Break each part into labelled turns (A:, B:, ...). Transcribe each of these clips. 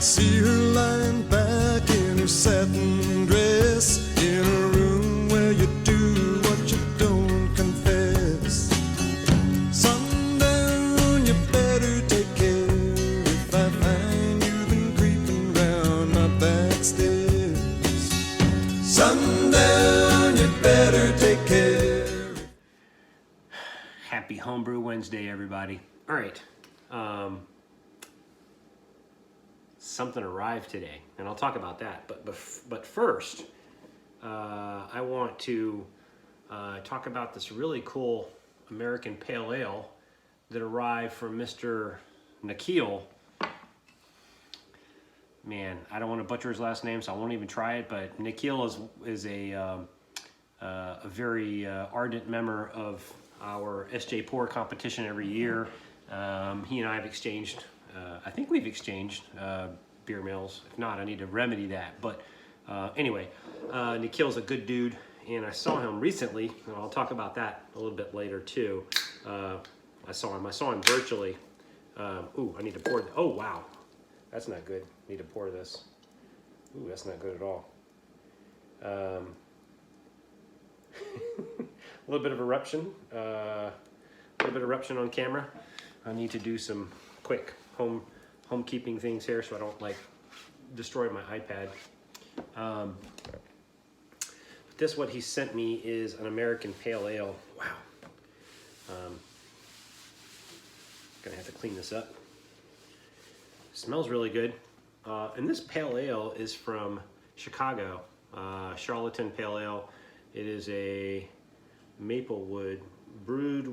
A: see her lying back in her satin dress in a room where you do what you don't confess. Sundown, you better take care if I find you've been creeping round my back stairs. Sundown, you better take care.
B: Happy Homebrew Wednesday, everybody. All right. Something arrived today, and I'll talk about that. But first, I want to talk about this really cool American Pale Ale that arrived from Mr. Nikhil. Man, I don't want to butcher his last name, so I won't even try it. But Nikhil is a very ardent member of our SJ Pour competition every year. He and I have exchanged. I think we've exchanged beer mails. If not, I need to remedy that. But anyway, Nikhil's a good dude, and I saw him recently, and I'll talk about that a little bit later too. I saw him virtually. Ooh, I need to pour. Oh wow, that's not good. I need to pour this. Ooh, that's not good at all. A little bit of eruption. A little bit of eruption on camera. I need to do some quick homekeeping things here so I don't like destroy my iPad. But this, what he sent me, is an American Pale Ale. Wow. Gonna have to clean this up. Smells really good. And this Pale Ale is from Chicago, Charlatan Pale Ale. It is a Maplewood brewed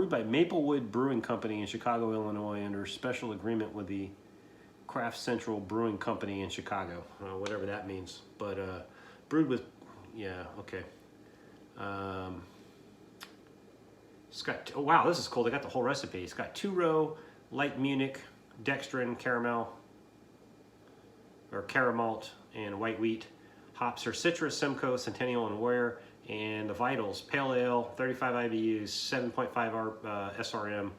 B: by Maplewood Brewing Company in Chicago, Illinois, under special agreement with the Craft Central Brewing Company in Chicago, whatever that means. But brewed with, yeah, okay. It's got, oh wow, this is cool. They got the whole recipe. It's got 2-row light Munich, dextrin, caramel, and white wheat. Hops are Citrus, Simcoe, Centennial, and Warrior. And the vitals: pale ale, 35 IBUs, 7.5 SRM,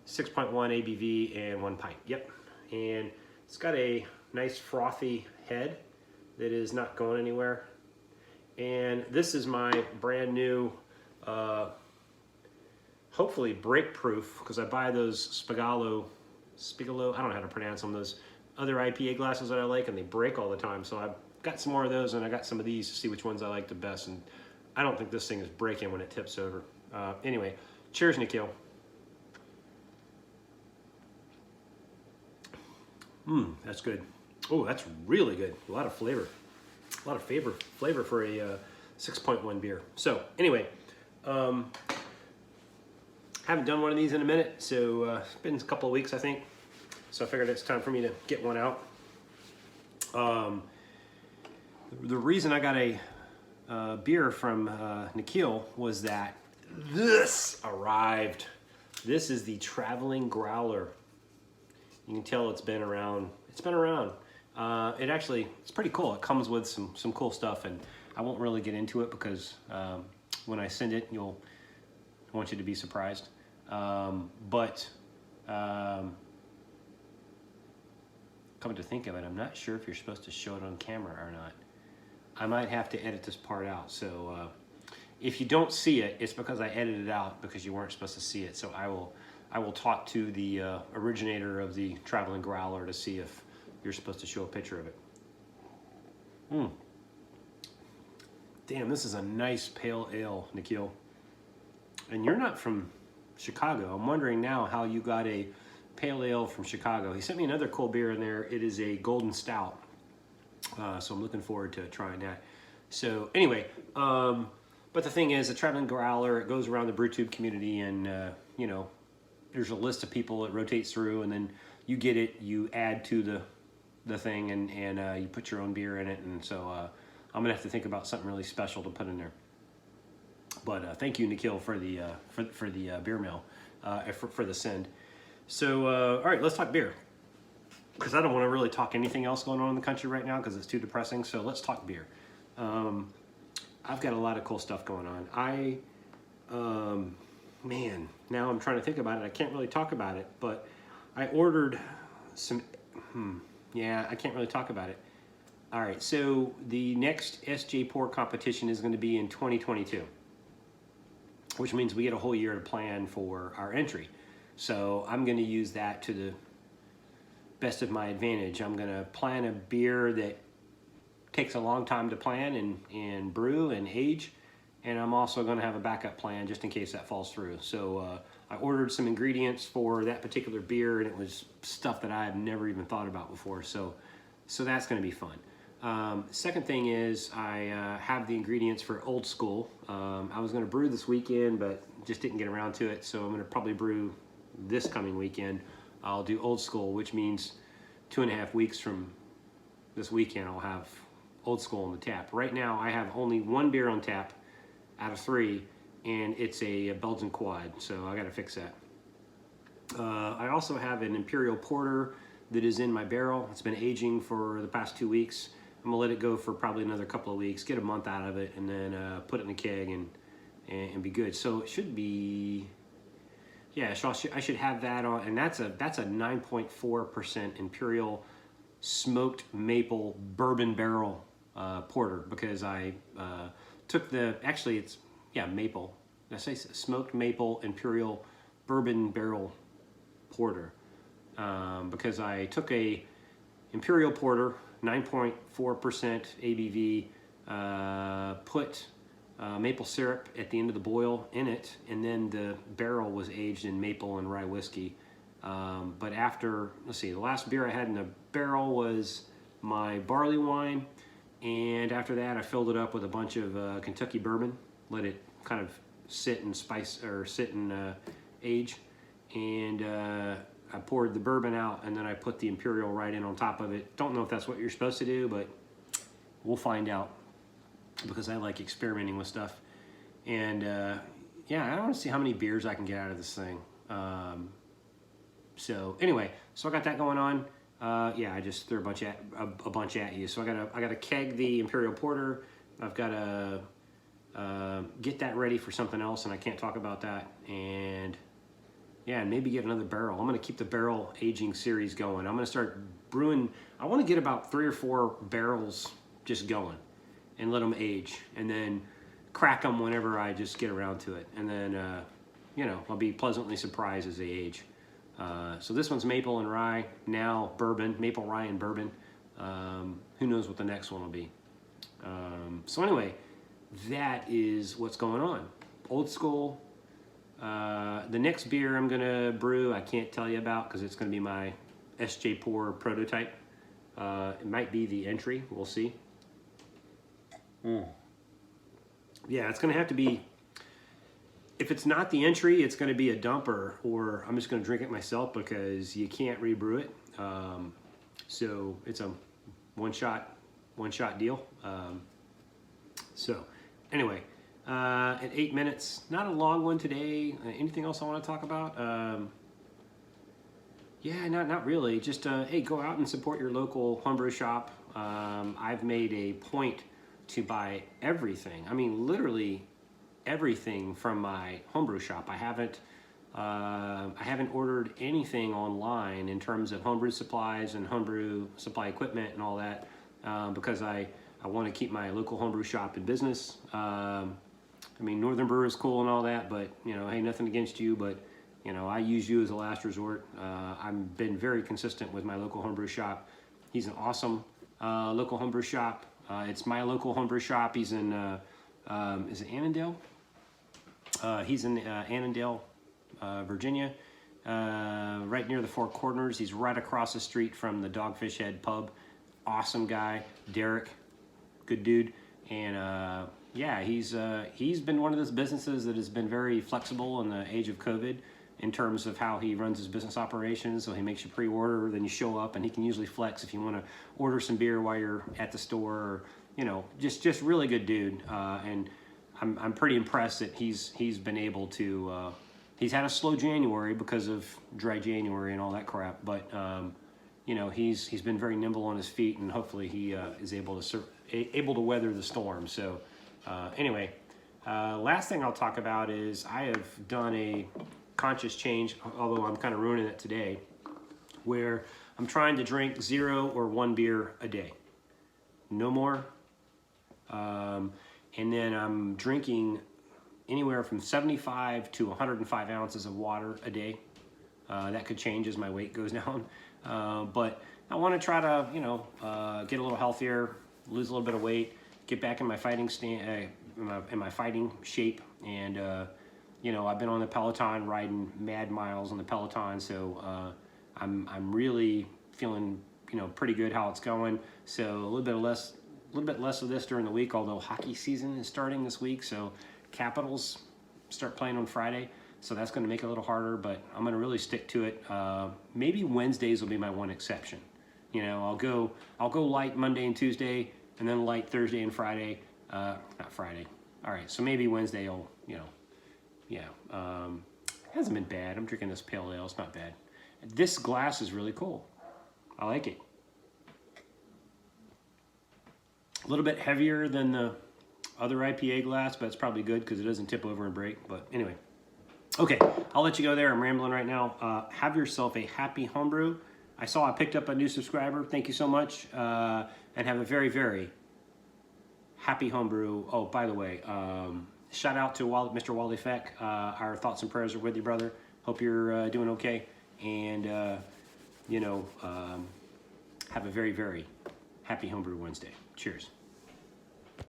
B: 6.1 ABV, and 1 pint. Yep. And it's got a nice frothy head that is not going anywhere. And this is my brand new, hopefully break proof, because I buy those Spigolo, I don't know how to pronounce them, those other IPA glasses that I like, and they break all the time. So I've got some more of those, and I got some of these to see which ones I like the best. And I don't think this thing is breaking when it tips over. Anyway, cheers, Nikhil. That's good. Oh, that's really good. A lot of flavor. A lot of flavor for a 6.1 beer. So anyway, haven't done one of these in a minute, so it's been a couple of weeks, I think. So I figured it's time for me to get one out. The reason I got a beer from Nikhil was that this arrived. This is the Traveling Growler. You can tell it's been around. It's been around. It's pretty cool. It comes with some cool stuff, and I won't really get into it because when I send it, I want you to be surprised. Come to think of it, I'm not sure if you're supposed to show it on camera or not. I might have to edit this part out. So if you don't see it, it's because I edited it out because you weren't supposed to see it. So I will talk to the originator of the Traveling Growler to see if you're supposed to show a picture of it. Damn, this is a nice pale ale, Nikhil. And you're not from Chicago. I'm wondering now how you got a pale ale from Chicago. He sent me another cool beer in there. It is a golden stout. So I'm looking forward to trying that. So anyway, but the thing is, the Traveling Growler, it goes around the BrewTube community, and there's a list of people it rotates through, and then you get it, you add to the thing, and you put your own beer in it. And so I'm gonna have to think about something really special to put in there. But thank you, Nikhil, for the beer mail, for the send. So all right, let's talk beer, because I don't want to really talk anything else going on in the country right now because it's too depressing. So let's talk beer. I've got a lot of cool stuff going on. man, now I'm trying to think about it. I can't really talk about it, but I ordered some, yeah, I can't really talk about it. All right, so the next SJ Pour competition is going to be in 2022, which means we get a whole year to plan for our entry. So I'm going to use that to the best of my advantage. I'm going to plan a beer that takes a long time to plan and brew and age, and I'm also going to have a backup plan just in case that falls through. So I ordered some ingredients for that particular beer, and it was stuff that I have never even thought about before. So that's going to be fun. Second thing is I have the ingredients for Old School. I was going to brew this weekend, but just didn't get around to it. So I'm going to probably brew this coming weekend. I'll do Old School, which means 2.5 weeks from this weekend, I'll have Old School on the tap. Right now, I have only one beer on tap out of 3, and it's a Belgian quad, so I got to fix that. I also have an Imperial Porter that is in my barrel. It's been aging for the past 2 weeks. I'm gonna let it go for probably another couple of weeks, get a month out of it, and then put it in a keg and be good. So it should be, yeah. So I should have that on, and that's a 9.4% Imperial smoked maple bourbon barrel porter, because I took the, actually it's, yeah, maple. Did I say smoked maple Imperial bourbon barrel porter, because I took a Imperial Porter, 9.4% ABV, put maple syrup at the end of the boil in it, and then the barrel was aged in maple and rye whiskey. But after, let's see, the last beer I had in the barrel was my barley wine, and after that I filled it up with a bunch of Kentucky bourbon, let it kind of sit and spice, or sit and age, and I poured the bourbon out, and then I put the Imperial right in on top of it. Don't know if that's what you're supposed to do, but we'll find out, because I like experimenting with stuff. And yeah, I want to see how many beers I can get out of this thing. So anyway, so I got that going on. Yeah, I just threw a bunch at you. So I got to keg the Imperial Porter. I've got to get that ready for something else, and I can't talk about that. And yeah, and maybe get another barrel. I'm going to keep the barrel aging series going. I'm going to start brewing. I want to get about 3 or 4 barrels just going and let them age, and then crack them whenever I just get around to it. And then, you know, I'll be pleasantly surprised as they age. So this one's maple and rye, now bourbon, maple, rye, and bourbon. Who knows what the next one will be. So anyway, that is what's going on. Old School. The next beer I'm gonna brew, I can't tell you about, because it's gonna be my SJ Pour prototype. It might be the entry, we'll see. Yeah, it's gonna have to be, if it's not the entry, it's gonna be a dumper, or I'm just gonna drink it myself, because you can't rebrew it. So it's a one shot deal. So anyway, at 8 minutes, not a long one today. Anything else I want to talk about? Yeah, not really. Just hey, go out and support your local homebrew shop. I've made a point to buy everything. I mean, literally everything from my homebrew shop. I haven't ordered anything online in terms of homebrew supplies and homebrew supply equipment and all that, because I want to keep my local homebrew shop in business. I mean, Northern Brewer is cool and all that, but, you know, hey, nothing against you, but, you know, I use you as a last resort. I've been very consistent with my local homebrew shop. He's an awesome local homebrew shop. It's my local homebrew shop. He's in, is it Annandale? He's in Annandale, Virginia, right near the Four Corners. He's right across the street from the Dogfish Head Pub. Awesome guy, Derek, good dude. And yeah, he's been one of those businesses that has been very flexible in the age of COVID in terms of how he runs his business operations. So he makes you pre-order, then you show up, and he can usually flex if you want to order some beer while you're at the store, or, you know, just really good dude. And I'm pretty impressed that he's been able to. He's had a slow January because of dry January and all that crap, but you know, he's been very nimble on his feet, and hopefully he is able to weather the storm. So anyway, Last thing I'll talk about is I have done a conscious change, although I'm kind of ruining it today, where I'm trying to drink 0 or 1 beer a day. No more. And then I'm drinking anywhere from 75 to 105 ounces of water a day. That could change as my weight goes down. But I want to try to, get a little healthier, lose a little bit of weight, get back in my fighting in my fighting shape. And, I've been on the Peloton riding mad miles on the Peloton. So I'm really feeling, pretty good how it's going. So a little bit less of this during the week, although hockey season is starting this week. So Capitals start playing on Friday. So that's going to make it a little harder, but I'm going to really stick to it. Maybe Wednesdays will be my one exception. I'll go light Monday and Tuesday, and then light Thursday and Friday. Not Friday. All right, so maybe Wednesday I'll, it hasn't been bad. I'm drinking this pale ale. It's not bad. This glass is really cool. I like it. A little bit heavier than the other IPA glass, but it's probably good because it doesn't tip over and break. But anyway. Okay, I'll let you go there. I'm rambling right now. Have yourself a happy homebrew. I picked up a new subscriber. Thank you so much. And have a very, very happy homebrew. Oh, by the way, shout out to Mr. Wally Feck. Our thoughts and prayers are with you, brother. Hope you're doing okay. And, have a very, very happy homebrew Wednesday. Cheers.